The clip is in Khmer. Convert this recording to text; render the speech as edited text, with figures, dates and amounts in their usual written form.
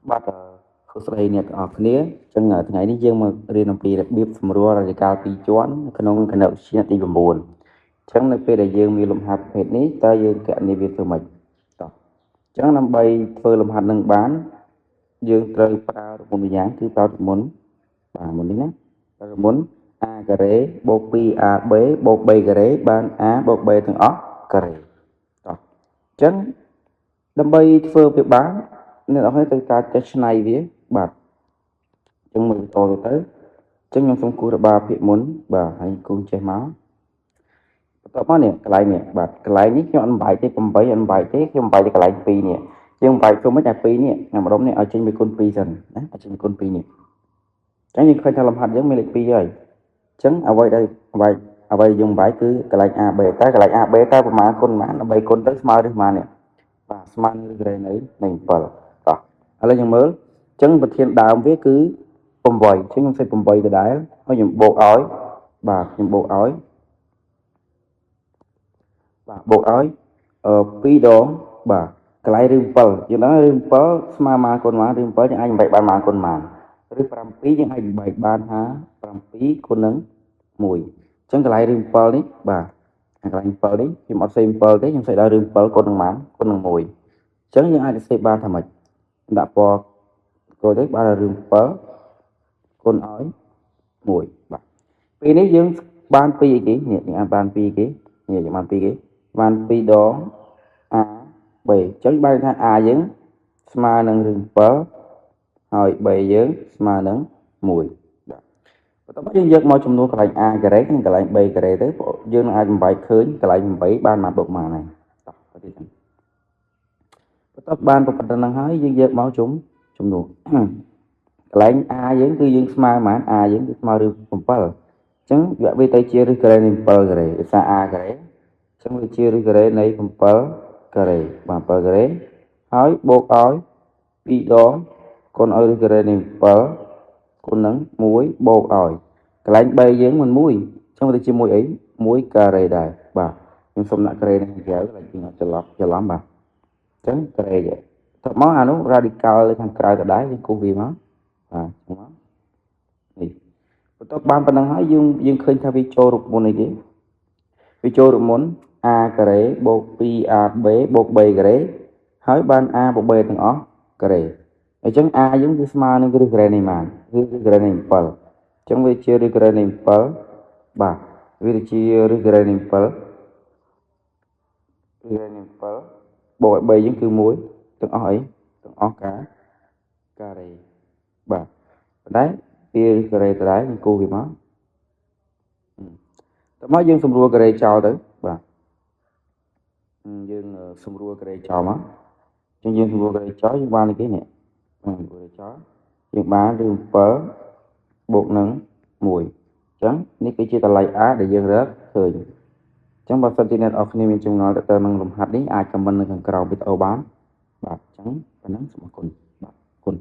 បាទសួស្តីអ្នកទាំងអស់គ្នាអញ្ចឹងថ្ងៃនេះយើងមករៀនអំពីរបៀបសម្រួលរ៉ាឌីកាល់ពីរជាន់ក្នុងគណិតវិទ្យាទី9អញ្ចឹងនៅពេលដែលយើងមានលំហាត់ប្រភេទនេះតើយើងគណនាវាធ្វើម៉េចតោះអញ្ចឹងដើម្បីធ្វើលំហាត់នឹងបានយើងត្រូវប្រើរមុនម្យ៉ាងគឺប្រើរមុនបាទមុននេះណារមុន a ការ៉េបូក 2ab បូក b ការ៉េបាន a បូក b ទាំងអស់ការ៉េតោះអញ្ចឹងដើម្បីធ្វើវាបានអ្នកនរត្រូវការចេះឆ្នៃវាបាទអញ្ចឹងមើលតទៅអញ្ចឹងខ្ញុំសូមគូរបាភាគមុនបាទហើយគូចេះមកបន្ទាប់មកនេះកន្លែងនេះបាទកន្លែងនេះខ្ញុំអត់បែកទេ8អត់បែកទេខ្ញុំបែកតែកន្លែង2នេះយើងបែកធ្វើម៉េចតែ2នេះខ្ញុំម្ដុំនេះឲ្យចេញមួយគុណ2សិនណាឲ្យចេញមួយគុណ2នេះអញ្ចឹងយើងឃើញថាលំហាត់យើងមានលេខ2ហើយអញ្ចឹងអ្វីដែលយើងបែកគឺកន្លែង AB តែកន្លែង AB តើប្រមាណគុណប្រមាណដើម្បីគុណទៅស្មើឬប្រមាណនេះបាទស្មើនឹងក្រេនៃ7តោះឥឡូវយើងមើលអញ្ចឹងប្រធានដើមវាគឺ8អញ្ចឹងខ្ញុំសេច8ដដែលហើយខ្ញុំបូកឲ្យបាទខ្ញុំបូកឲ្យបាទបូកឲ្យ2ដងបាទកន្លែងរឿង7យើងដឹងរឿង7ស្មើម៉ាគុណម៉ារឿង7យើងអាចបែកបានម៉ាគុណម៉ាឬ7យើងអាចបែកបានថា7គុណនឹង1អញ្ចឹងកន្លែងរឿង7នេះបាទកន្លែង7នេះខ្ញុំអត់សេ7ទេខ្ញុំសេដល់រឿង7គុណនឹងម៉ាគុណនឹង1អញ្ចឹងយើងអាចសេបានថាម៉េចដាក់ពណ៌ចូលទៅបានរឿង7គុណឲ្យ1បាទពេលនេះយើងបាន2អីគេនេះយើងបាន2គេនេះយើងបាន2គេបាន2ដង a b អញ្ចឹងបែរថា a យើងស្មើនឹងរឿង7ហើយ b យើងស្មើនឹង1បាទបន្ទាប់មកយើងយកមកចំនួនកន្លែង a ការ៉េនិងកន្លែង b ការ៉េទៅយើងនឹងអាចបំបែកឃើញកន្លែង8បានមកបុកមកហើយតោះទៅទៀតចឹងបន្ទាប់បានប៉ុណ្្នឹងហើយយើងយកមកចំនួនកន្លែង a យើងគឺយើងស្មើប៉ុន្មាន a យើងគឺស្មើរឿង7អញ្ចឹងវាទៅជាឬការ៉េនៃ7ការ៉េដោយសារ a ការ៉េអញ្ចឹងវាជាឬការ៉េនៃ7ការ៉េបាទ7ការ៉េហើយបូកឲ្យ2ដងគុណឲ្យឬការ៉េនៃ7គុណនឹង1បូកឲ្យកន្លែង3យើងមិន1អញ្ចឹងវាទៅជាមួយអី1ការ៉េដែរបាទខ្ញុំសុំដាក់ការ៉េនេះក្រៅកន្លែងយើងអត់ច្រឡំបាទអញ្ចឹងការ៉េទៅមកអានោះ radical លើខាងក្រៅដដែលយើងគូសវាមកបាទមកនេះបន្ទាប់បានប៉ុណ្ណឹងហើយយើងឃើញថាវាចូលរូបមន្តអីគេវាចូលរូបមន្ត a ការ៉េបូក 2ab បូក b ការ៉េហើយបាន a បូក b ទាំងអស់ការ៉េអញ្ចឹង a យើងគឺស្មើនឹងឬការ៉េនៃប៉ុន្មានគឺការ៉េនៃ7អញ្ចឹងវាជាឬការ៉េនៃ7បាទវាជាឬការ៉េនៃ7ឬការ៉េនៃ7បូកឲ្យ3យើងគឺ1ទាំងអស់អីទាំងអស់ការ៉េបាទប៉ុន្តែវាការ៉េដដែលយើងគូសវាមកតើមកយើងសម្រួលការ៉េចោលទៅបាទយើងសម្រួលការ៉េចោលមកអញ្ចឹងយើងសម្រួលការ៉េចោលយើងបានអីគេនេះសម្រួលចោលយើងបានរឿង7បូកនឹង1អញ្ចឹងនេះគឺជាតម្លៃ a ដែលយើងរកឃើញអញ្ចឹងបើសិនជាអ្នកនរគ្នាមានចម្ងល់ទៅនឹងលំហាត់នេះអាចខមមិននៅខាងក្រោមវីដេអូបានបាទអញ្ចឹងប៉ុណ្ណឹងសូមអរគុណបាទអរគុណ